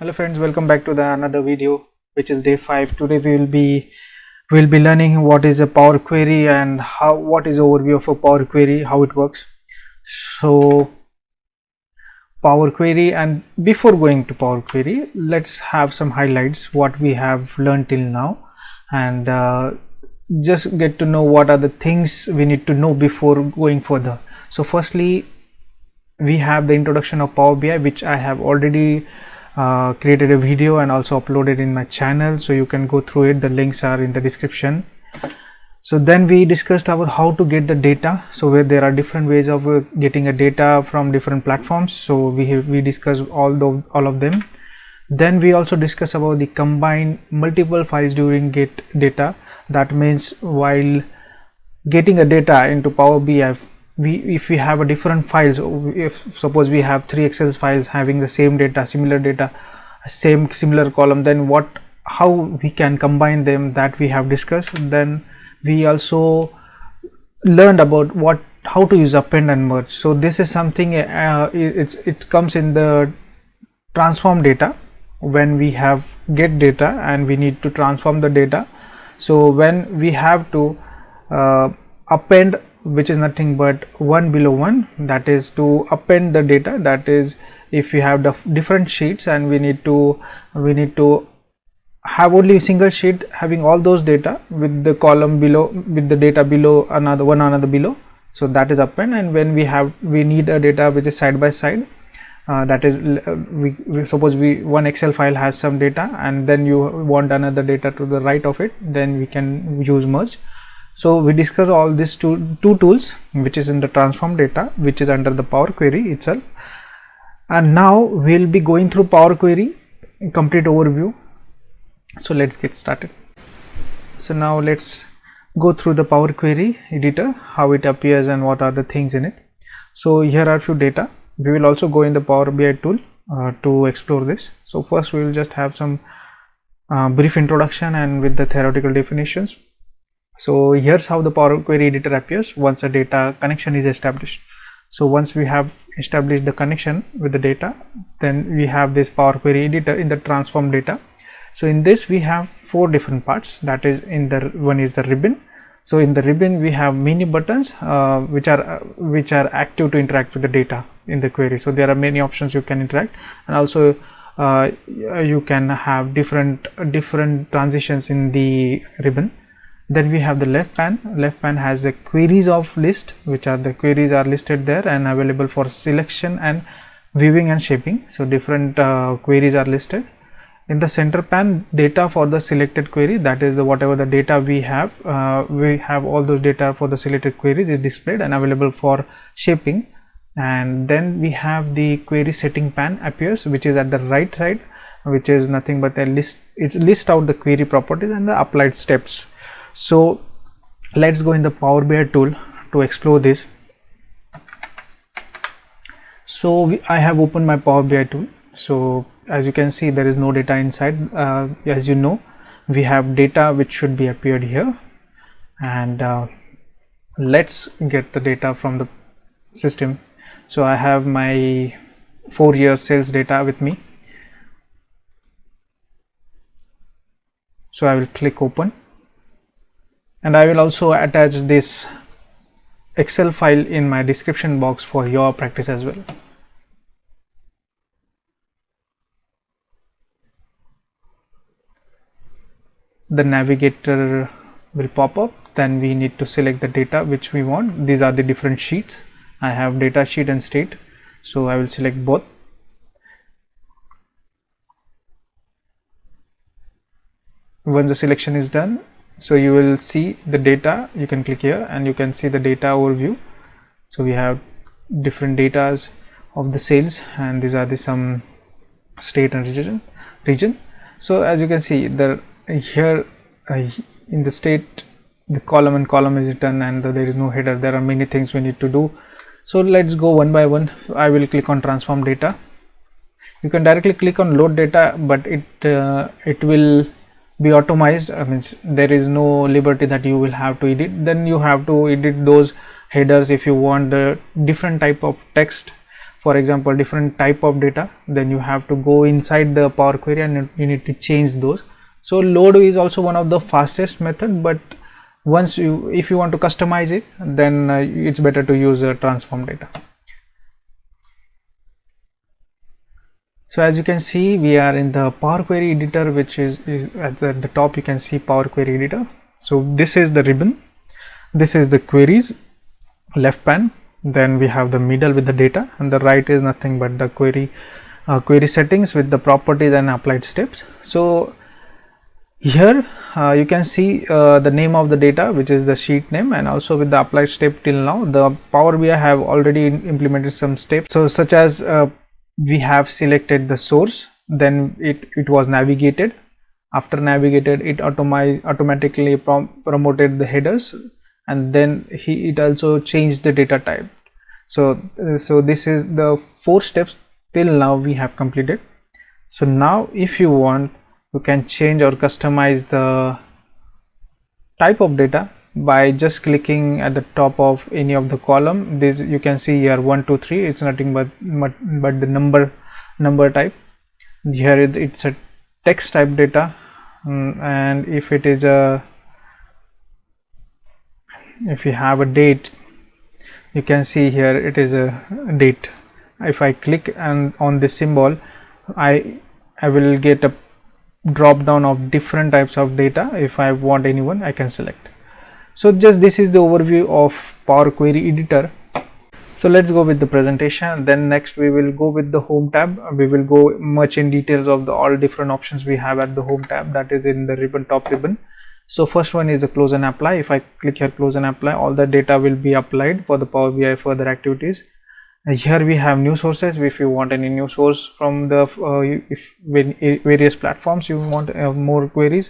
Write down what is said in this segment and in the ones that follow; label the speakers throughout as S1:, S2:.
S1: Hello friends, welcome back to the another video, which is day 5. Today we will be learning what is a Power Query and what is overview of a Power Query, how it works. So Power Query, and before going to Power Query, let's have some highlights what we have learned till now, and just get to know what are the things we need to know before going further. So firstly, we have the introduction of Power BI, which I have already created a video and also uploaded in my channel, so you can go through it. The links are in the description. So then we discussed about how to get the data, so where there are different ways of getting a data from different platforms, so we discussed all of them. Then we also discussed about the combine multiple files during get data. That means while getting a data into Power BI, if we have a different files, if suppose we have 3 Excel files having the same data, similar column, then how we can combine them, that we have discussed. Then we also learned about how to use append and merge. So this is something it comes in the transform data when we have get data and we need to transform the data. So when we have to append, which is nothing but one below one, that is to append the data. That is, if we have the different sheets and we need to have only a single sheet having all those data with the column below, with the data below another below, so that is append. And when we need a data which is side by side, that is we suppose one Excel file has some data and then you want another data to the right of it, then we can use merge. So we discuss all these two tools, which is in the transform data, which is under the Power Query itself. And now we'll be going through Power Query complete overview. So let's get started. So now let's go through the Power Query editor, how it appears and what are the things in it. So here are few data. We will also go in the Power BI tool to explore this. So first we will just have some brief introduction and with the theoretical definitions. So here's how the Power Query editor appears once a data connection is established. So once we have established the connection with the data, then we have this Power Query editor in the transform data. So in this we have 4 different parts. That is, one is the ribbon. So in the ribbon we have many buttons which are active to interact with the data in the query. So there are many options you can interact, and also you can have different transitions in the ribbon. Then we have the left pan has a queries of list, which are the queries are listed there and available for selection and viewing and shaping. So different queries are listed. In the center pan, data for the selected query, that is whatever the data we have all those data for the selected queries is displayed and available for shaping. And then we have the query setting pan appears, which is at the right side, which is nothing but a list. It's list out the query properties and the applied steps. So let's go in the Power BI tool to explore this. So I have opened my Power BI tool. So as you can see, there is no data inside. As you know, we have data which should be appeared here, and let's get the data from the system. So I have my 4-year sales data with me. So I will click open, and I will also attach this Excel file in my description box for your practice as well. The navigator will pop up. Then we need to select the data which we want. These are the different sheets. I have data sheet and state, so I will select both. Once the selection is done, so you will see the data. You can click here and you can see the data overview. So we have different datas of the sales, and these are some state and region. So as you can see, here in the state, the column is written and there is no header. There are many things we need to do. So let's go one by one. I will click on transform data. You can directly click on load data, but it will be automized. I mean, there is no liberty that you will have to edit. Then you have to edit those headers if you want the different type of text for example different type of data, then you have to go inside the Power Query and you need to change those. So load is also one of the fastest method, but once if you want to customize it, then it's better to use transform data. So as you can see, we are in the Power Query editor, which is at the top you can see Power Query editor. So this is the ribbon, this is the queries left pan, then we have the middle with the data, and the right is nothing but the query settings with the properties and applied steps. So here you can see the name of the data, which is the sheet name, and also with the applied step. Till now the Power BI have already implemented some steps, so such as we have selected the source, then it was navigated. After navigated, it automatically promoted the headers, and then it also changed the data type. So this is the 4 steps till now we have completed. So now if you want, you can change or customize the type of data by just clicking at the top of any of the column. This you can see here 1 2 3, it's nothing but the number type. Here it's a text type data, and if it is if you have a date, you can see here it is a date. If I click on this symbol, I will get a drop down of different types of data. If I want anyone, I can select. So just this is the overview of Power Query editor. So let's go with the presentation. Then next we will go with the home tab. We will go much in details of the all different options we have at the home tab, that is in the ribbon, top ribbon. So first one is the close and apply. If I click here close and apply, all the data will be applied for the Power BI further activities. And here we have new sources. If you want any new source from the various platforms, you want more queries.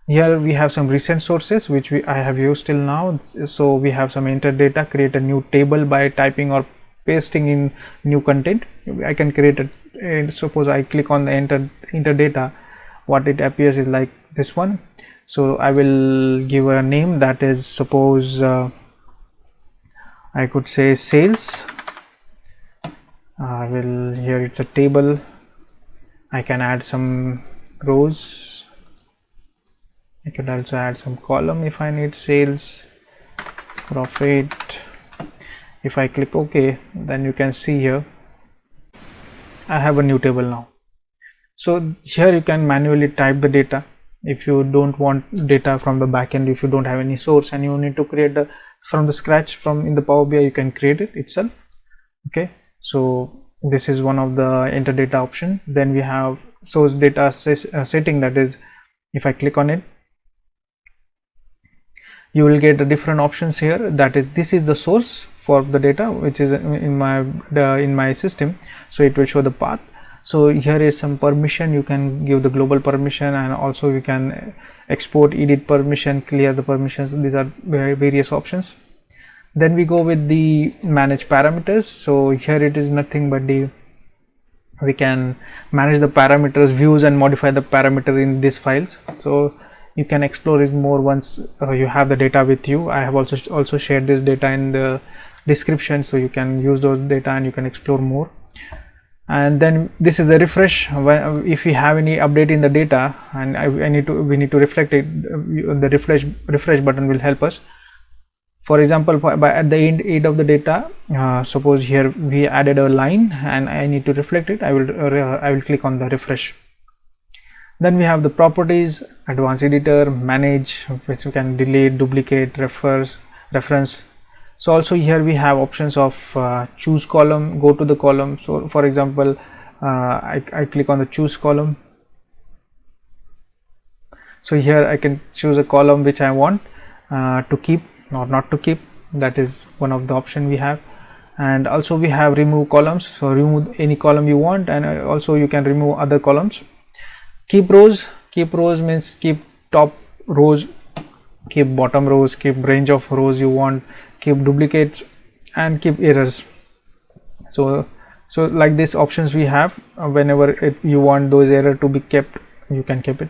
S1: Here we have some recent sources which I have used till now. So we have some enter data, create a new table by typing or pasting in new content. I can create a, suppose I click on the enter data, what it appears is like this one. So I will give a name, that is, suppose I could say sales. Here it's a table. I can add some rows. I could also add some column if I need sales, profit. If I click OK, then you can see here I have a new table now. So here you can manually type the data. If you don't want data from the backend, if you don't have any source and you need to create from the scratch in the Power BI, you can create it itself. Okay, so this is one of the enter data option. Then we have source data setting, that is, if I click on it, you will get the different options here. That is, this is the source for the data which is in my system, so it will show the path. So here is some permission, you can give the global permission, and also you can export, edit permission, clear the permissions. These are various options. Then we go with the manage parameters. So here it is nothing but we can manage the parameters, views, and modify the parameter in these files. So you can explore it more once you have the data with you. I have also shared this data in the description, so you can use those data and you can explore more. And then this is the refresh. If we have any update in the data and we need to reflect it, the refresh button will help us. For example, at the end of the data, suppose here we added a line and I need to reflect it, I will click on the refresh. Then we have the properties, advanced editor, manage, which you can delete, duplicate, reference. So also here we have options of choose column, go to the column. So for example, I click on the choose column. So here I can choose a column which I want to keep or not to keep. That is one of the option we have. And also we have remove columns, so remove any column you want, and also you can remove other columns. Keep rows means keep top rows, keep bottom rows, keep range of rows you want, keep duplicates, and keep errors. So like these options we have. Whenever you want those error to be kept, you can keep it.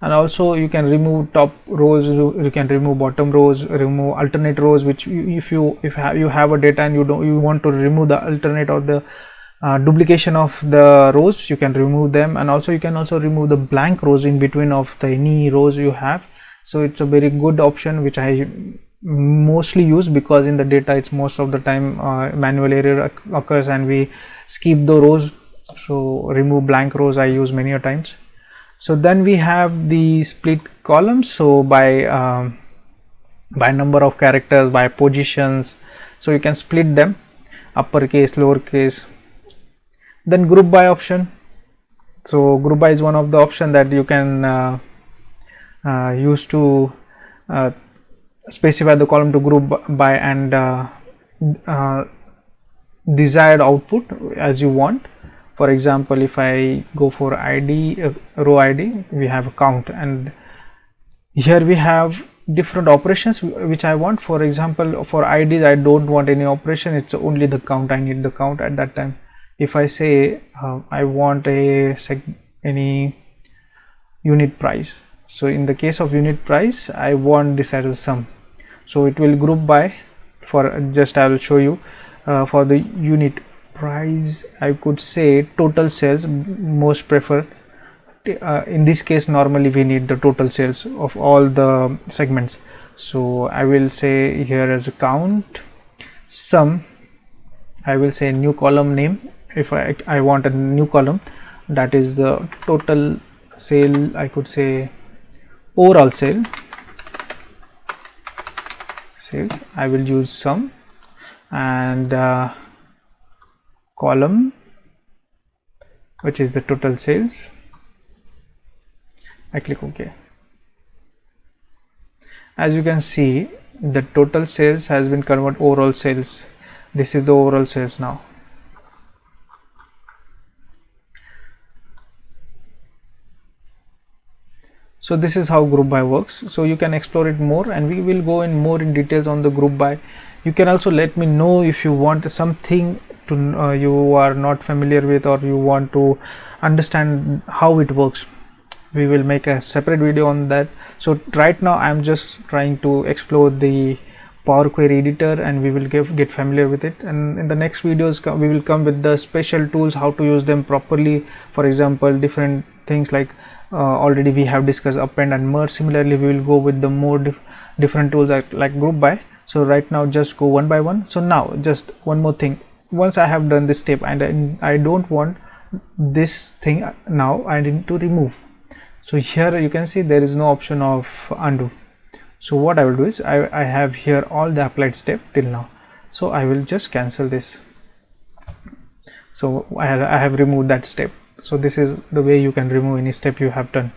S1: And also you can remove top rows, you can remove bottom rows, remove alternate rows, which if you have a data and you want to remove the alternate or the duplication of the rows, you can remove them, and also you can also remove the blank rows in between of the any rows you have. So it's a very good option which I mostly use, because in the data it's most of the time manual error occurs and we skip the rows. So remove blank rows I use many a times. So then we have the split columns, so by number of characters, by positions, so you can split them, uppercase, lowercase. Then group by option, so group by is one of the option that you can use to specify the column to group by and desired output as you want. For example, if I go for ID, row ID, we have a count, and here we have different operations which I want. For example, for IDs I don't want any operation, it's only the count, I need the count at that time. If I say I want any unit price, so in the case of unit price I want this as a sum, so it will group by. For just I will show you, for the unit price I could say total sales most preferred. In this case normally we need the total sales of all the segments, so I will say here as a count sum, I will say new column name. If I want a new column, that is the total sale, I could say overall sales, I will use sum, and column which is the total sales, I click OK. As you can see, the total sales has been converted overall sales. This is the overall sales now. So this is how group by works. So you can explore it more, and we will go in more in details on the group by. You can also let me know if you want something to you are not familiar with, or you want to understand how it works. We will make a separate video on that. So right now I am just trying to explore the Power Query editor, and we will get familiar with it, and in the next videos we will come with the special tools, how to use them properly. For example, different things like already we have discussed append and merge. Similarly, we will go with the more different tools like group by. So right now just go one by one. So now just one more thing, once I have done this step and I don't want this thing, now I need to remove. So here you can see there is no option of undo. So what I will do is I have here all the applied step till now, so I will just cancel this. So I have removed that step. So this is the way you can remove any step you have done.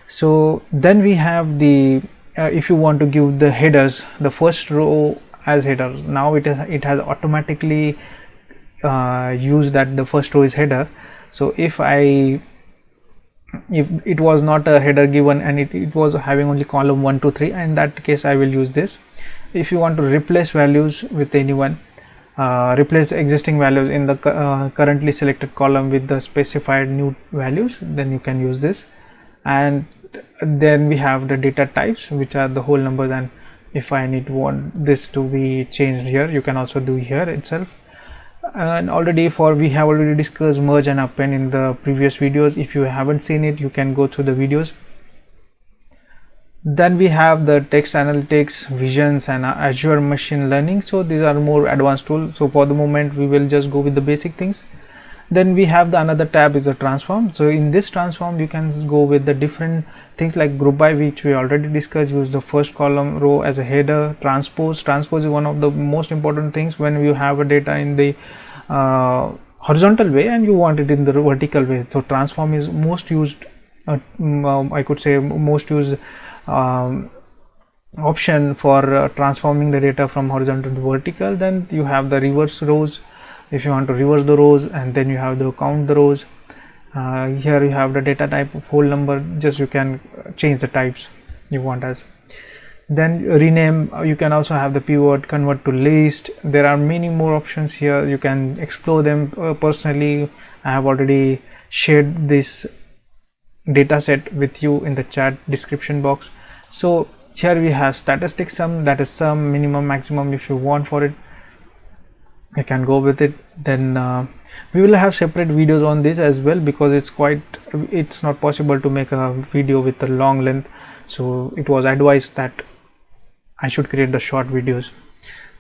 S1: So then we have the if you want to give the headers, the first row as header, now it has automatically used that the first row is header. So if it was not a header given and it was having only column 1 2 3, in that case I will use this. If you want to replace values with anyone, replace existing values in the currently selected column with the specified new values, then you can use this. And then we have the data types, which are the whole numbers, and if I want this to be changed here, you can also do here itself. And we have already discussed merge and append in the previous videos. If you haven't seen it, you can go through the videos. Then we have the text analytics, visions, and Azure machine learning. So these are more advanced tools. So for the moment we will just go with the basic things. Then we have the another tab is a transform. So in this transform you can go with the different things like group by, which we already discussed. Use the first column row as a header. Transpose is one of the most important things when you have a data in the horizontal way and you want it in the vertical way. So transform is most used, I could say most used option for transforming the data from horizontal to vertical. Then you have the reverse rows, if you want to reverse the rows, and then you have the count the rows. Here you have the data type of whole number, just you can change the types you want as. Then rename, you can also have the pivot, convert to list. There are many more options here, you can explore them. Personally I have already shared this data set with you in the chat description box. So here we have statistic sum, that is sum, minimum, maximum if you want for it. you can go with it. Then we will have separate videos on this as well, because it's not possible to make a video with a long length, so it was advised that I should create the short videos.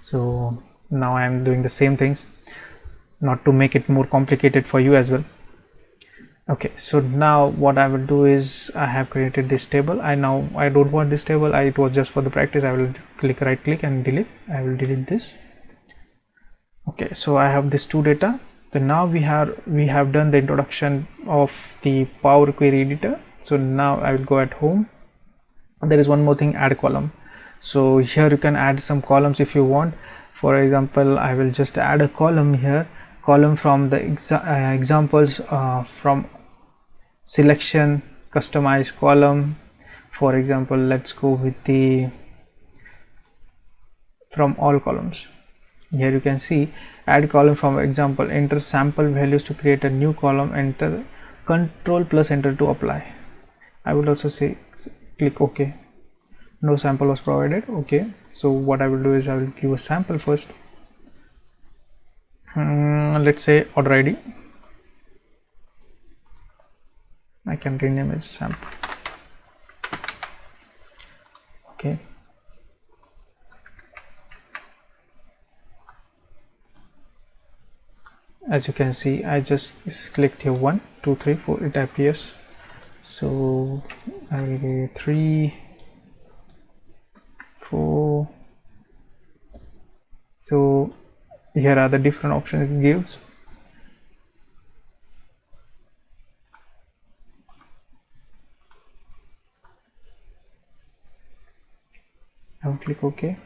S1: So now I am doing the same things, not to make it more complicated for you as well. Okay, so now what I will do is I have created this table. I don't want this table. It was just for the practice. I will right click and delete. I will delete this. Okay, so I have this two data. So now we have done the introduction of the Power Query Editor. So now I will go at home. There is one more thing, add column. So here you can add some columns if you want. For example, I will just add a column here, column from the examples from selection, customize column. For example, let's go with the from all columns. Here you can see add column from example, enter sample values to create a new column, enter control plus enter to apply. I will also say click OK. No sample was provided. Okay, so what I will do is I will give a sample first. Let's say order ID. I can rename it sample. Okay, as you can see, I just clicked here 1 2 3 4, it appears. So I will do 3 4. So here are the different options it gives. I will click OK.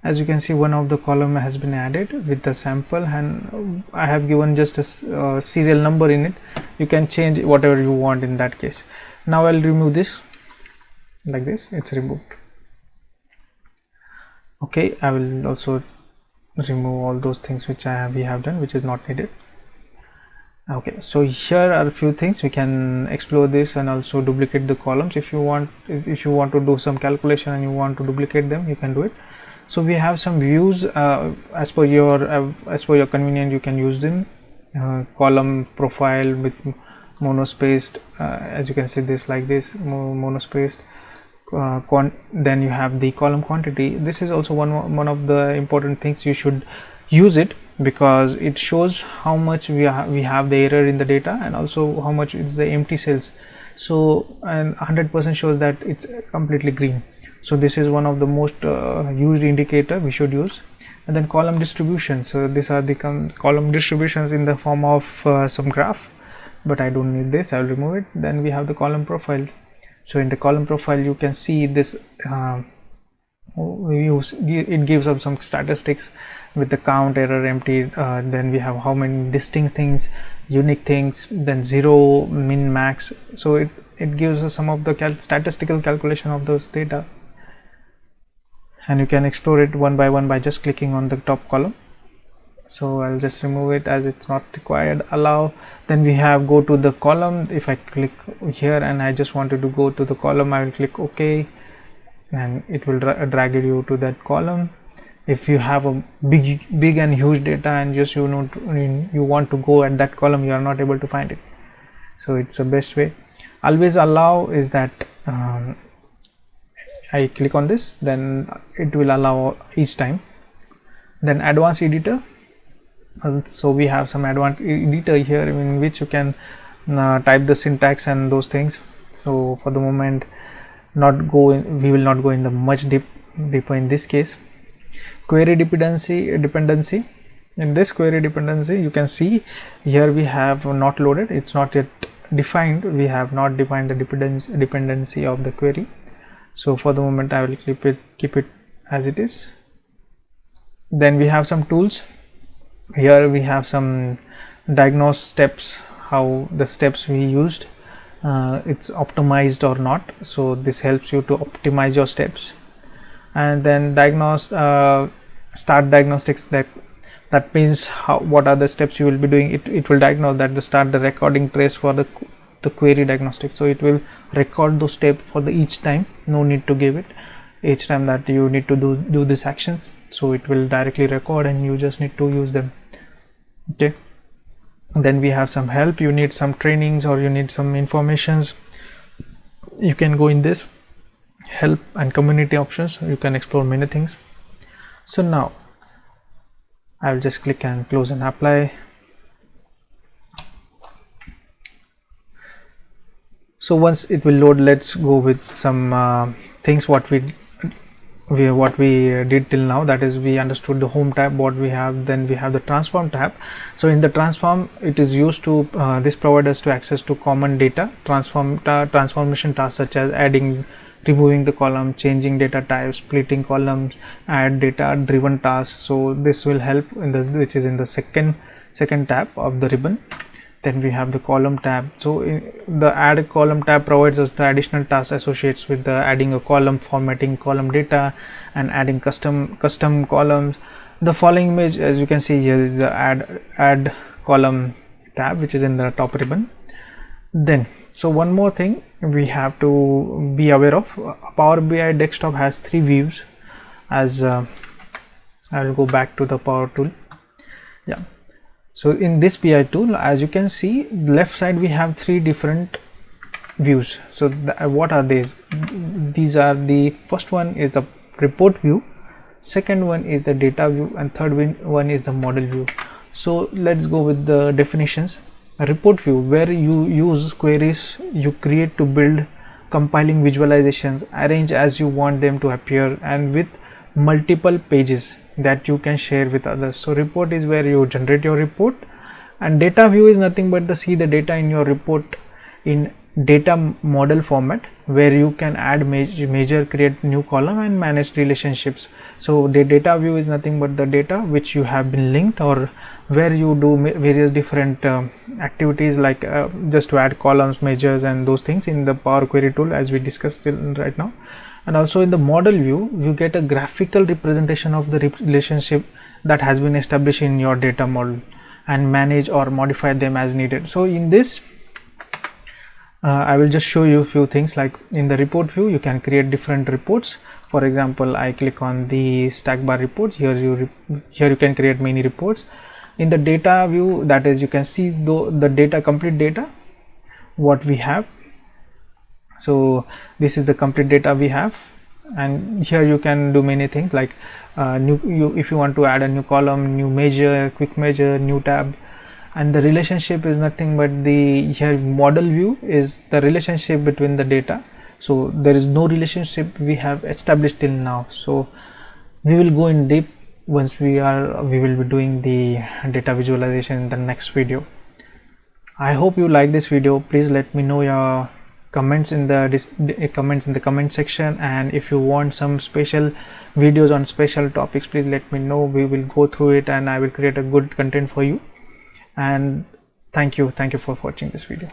S1: As you can see, one of the column has been added with the sample, and I have given just a serial number in it. You can change whatever you want in that case. Now I'll remove this like this. It's removed. Okay, I will also remove all those things which we have done, which is not needed. Okay, so here are a few things we can explore this, and also duplicate the columns if you want. If you want to do some calculation and you want to duplicate them, you can do it. So we have some views as per your convenience. You can use them. Column profile with monospaced, as you can see this like this, monospaced. Then you have the column quantity. This is also one of the important things. You should use it because it shows how much we have the error in the data, and also how much is the empty cells. So, and 100% shows that it's completely green. So this is one of the most used indicator we should use. And then column distribution. So these are the column distributions in the form of some graph, but I don't need this. I will remove it. Then we have the column profile. So in the column profile, you can see this. It gives us some statistics with the count, error, empty. Then we have how many distinct things, unique things, then 0, min, max. So it gives us some of the statistical calculation of those data, and you can explore it one by one by just clicking on the top column. So I'll just remove it as it's not required. Allow. Then we have go to the column. If I click here and I just wanted to go to the column, I will click OK, and it will drag you to that column. If you have a big and huge data and just you want to go at that column, you are not able to find it. So it's the best way. Always allow is that I click on this, then it will allow each time. Then advanced editor. So we have some advanced editor here in which you can type the syntax and those things. So for the moment, we will not go in the much deeper in this case. Query dependency. In this query dependency, you can see here we have not loaded. It's not yet defined. We have not defined the dependency of the query. So for the moment, I will keep it as it is. Then we have some tools. Here we have some diagnose steps, how the steps we used, it's optimized or not. So this helps you to optimize your steps. And then start diagnostics. That means what are the steps you will be doing. It will diagnose that start the recording trace for the the query diagnostic. So it will record those steps for the each time, no need to give it each time that you need to do these actions. So it will directly record and you just need to use them. Okay, then we have some help. You need some trainings or you need some informations, you can go in this help and community options. You can explore many things. So now I will just click and close and apply. So once it will load, let's go with some things what we did till now. That is, we understood the home tab what we have, then we have the transform tab. So in the transform, it is used to this provides us to access to common data transformation tasks such as adding, removing the column, changing data types, splitting columns, add data driven tasks. So this will help in the, which is in the second tab of the ribbon. Then we have the column tab. So the add column tab provides us the additional tasks associated with the adding a column, formatting column data, and adding custom columns. The following image, as you can see here, is the add column tab, which is in the top ribbon. Then, so one more thing we have to be aware of, Power BI desktop has 3 views. As I will go back to the Power tool. Yeah. So in this BI tool, as you can see, left side we have 3 different views. So what are these? These are, the first one is the report view, second one is the data view, and third one is the model view. So let's go with the definitions. A report view, where you use queries you create to build compiling visualizations, arrange as you want them to appear, and with multiple pages that you can share with others. So report is where you generate your report, and data view is nothing but to see the data in your report in data model format, where you can add measure, create new column, and manage relationships. So the data view is nothing but the data which you have been linked, or where you do various different activities, like just to add columns, measures, and those things in the Power Query tool, as we discussed right now. And also in the model view, you get a graphical representation of the relationship that has been established in your data model, and manage or modify them as needed. So in this I will just show you a few things. Like in the report view, you can create different reports. For example, I click on the stack bar report. Here you can create many reports. In the data view, that is, you can see the data, complete data what we have. So this is the complete data we have, and here you can do many things, like if you want to add a new column, new measure, quick measure, new tab. And the relationship is nothing but the, here model view is the relationship between the data. So there is no relationship we have established till now. So we will go in deep once we will be doing the data visualization in the next video. I hope you like this video. Please let me know your comments in the comment section, and if you want some special videos on special topics, please let me know. We will go through it and I will create a good content for you. And thank you for watching this video.